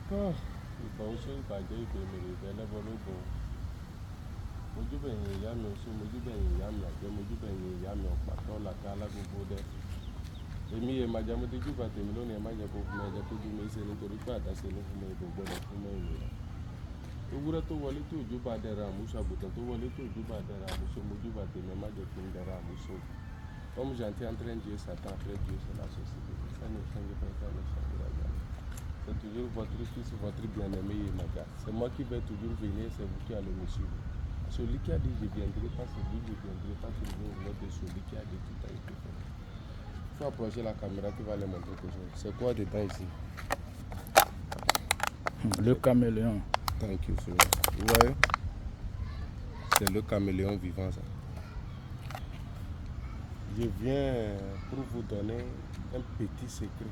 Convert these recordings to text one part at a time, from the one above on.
Ìfọ̀húnṣẹ́ ìbàjẹ́ ìbẹ̀mẹ̀rẹ̀ ìbẹ̀lẹ́bọlógún. Mojúbẹ̀yìn ìyá mi ọ̀ṣun, mojúbẹ̀yìn ìyá mi àjẹ́, mojúbẹ̀yìn ìyá mi ọ̀pàtọ́ làkà alágbogbo dẹ. Èmi yẹ màjà mo ti júbà tèmi lónìí ẹ má jẹ́ kó fún mi ẹ̀jẹ̀ kójú mi ṣe nítorí pé àdáṣe ló fún mi kò gbọdọ̀ fún mi ènìyàn. Ewúrẹ́ tó wọlé tó júbà dẹra àmúṣọ, àgùntàn tó wọlé tó júbà dẹra àmúṣọ, mojúbà tèmi ẹ má jẹ́ kí n dẹra àmúṣọ. Comme j'étais en train de dire Satan, après Dieu, c'est la société. Ça ne change pas, ça ne change pas. C'est toujours votre fils, votre bien-aimé Yemaga. C'est moi qui vais toujours venir, c'est vous qui allez me suivre. Celui qui a dit je viendrai pas, c'est lui, je viendrai pas, c'est lui, de celui qui a dit tout a été fait. Il faut approcher la caméra qui va les montrer quelque chose. C'est quoi dedans ici? Le caméléon. Thank you, sir. Vous voyez? C'est le caméléon vivant, ça. Je viens pour vous donner un petit secret.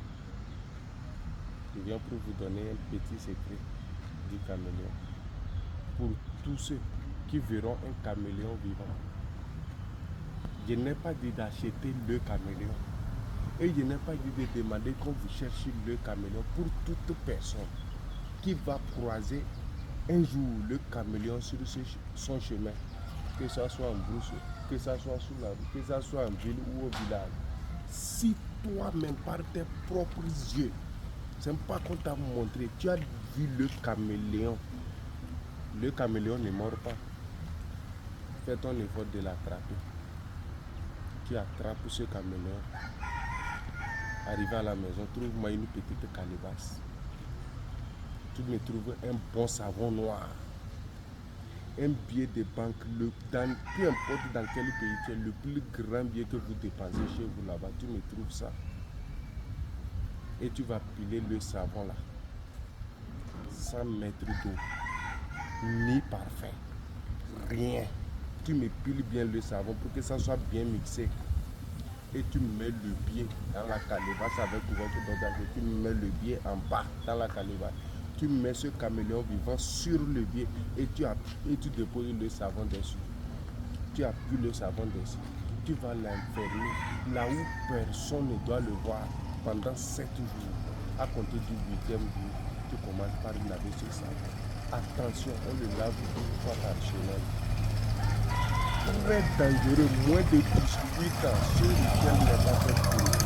Je viens pour vous donner un petit secret du caméléon. Pour tous ceux qui verront un caméléon vivant, je n'ai pas dit d'acheter le caméléon. Et je n'ai pas dit de demander quand vous cherchez le caméléon. Pour toute personne qui va croiser un jour le caméléon sur son chemin, que ce soit en brousse, que ça soit sous la rue, que ça soit en ville ou au village, si toi-même par tes propres yeux, c'est pas qu'on t'a montré, tu as vu le caméléon ne mord pas, fais ton effort de l'attraper. Tu attrapes ce caméléon, arrivé à la maison, trouve-moi une petite calebasse, tu me trouves un bon savon noir, un billet de banque, peu importe dans quel pays tu es, le plus grand billet que vous dépensez chez vous là-bas, tu me trouves ça. Et tu vas piler le savon là, sans mettre d'eau, ni parfum, rien. Tu me piles bien le savon pour que ça soit bien mixé. Et tu mets le billet dans la calebasse avec couverture d'odeur. Tu mets le billet en bas dans la calebasse. Tu mets ce caméléon vivant sur le billet et tu déposes le savon dessus. Tu appuies le savon dessus. Tu vas l'enfermer là où personne ne doit le voir pendant 7 jours. À compter du 8e jour, tu commences par laver ce savon. Attention, on le lave une fois par semaine. Très dangereux, moins de 18 ans, ceux qui n'est pas fait pour eux.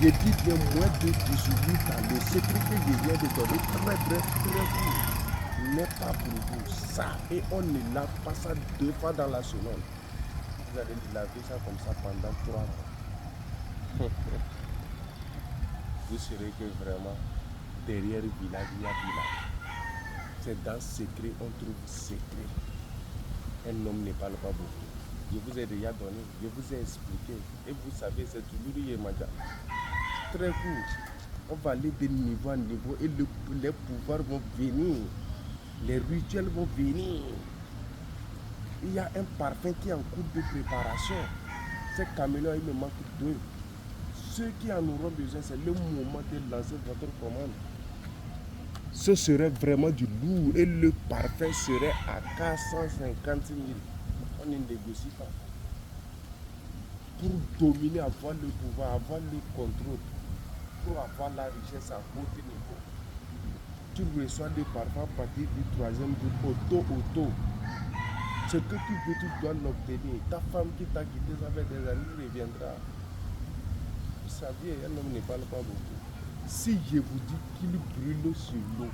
Je dis bien moins de 18 ans, le secret que je viens de donner, très court, n'est pas pour vous. Ça, et on ne lave pas ça 2 fois dans la semaine. Vous allez laver ça comme ça pendant 3 mois. Vous saurez que vraiment, derrière le village, il y a village. C'est dans secret, on trouve secret. Un homme ne parle pas beaucoup. Je vous ai déjà donné, je vous ai expliqué. Et vous savez, c'est toujours Yemaga. Très court. On va aller de niveau en niveau et les pouvoirs vont venir. Les rituels vont venir. Il y a un parfum qui est en cours de préparation. Ces caméléons, il me manque 2. Ceux qui en auront besoin, c'est le moment de lancer votre commande. Ce serait vraiment du lourd et le parfum serait à 450 000. On ne négocie pas. Pour dominer, avoir le pouvoir, avoir le contrôle, pour avoir la richesse à haut niveau. Tu reçois des parfums à partir du 3e jour, auto. Ce que tu veux, tu dois l'obtenir. Ta femme qui t'a quitté, ça fait des années, reviendra. Vous saviez, un homme ne parle pas beaucoup. Si je vous dis qu'il brûle sur l'eau,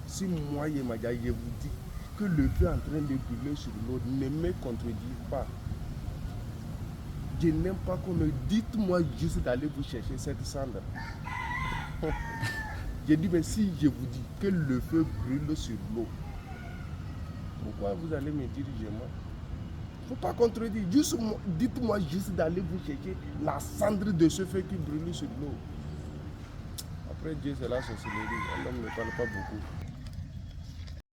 si moi, Yemaga, je vous dis que le feu est en train de brûler sur l'eau, ne me contredisez pas. Je n'aime pas qu'on me dise, moi juste d'aller vous chercher cette cendre. Je dis, mais si je vous dis que le feu brûle sur l'eau, pourquoi vous allez me dire je mens? Il ne faut pas contredire. Dites-moi juste d'aller vous chercher la cendre de ce feu qui brûle sur l'eau. Après Dieu, c'est la sorcellerie. Un homme ne parle pas beaucoup.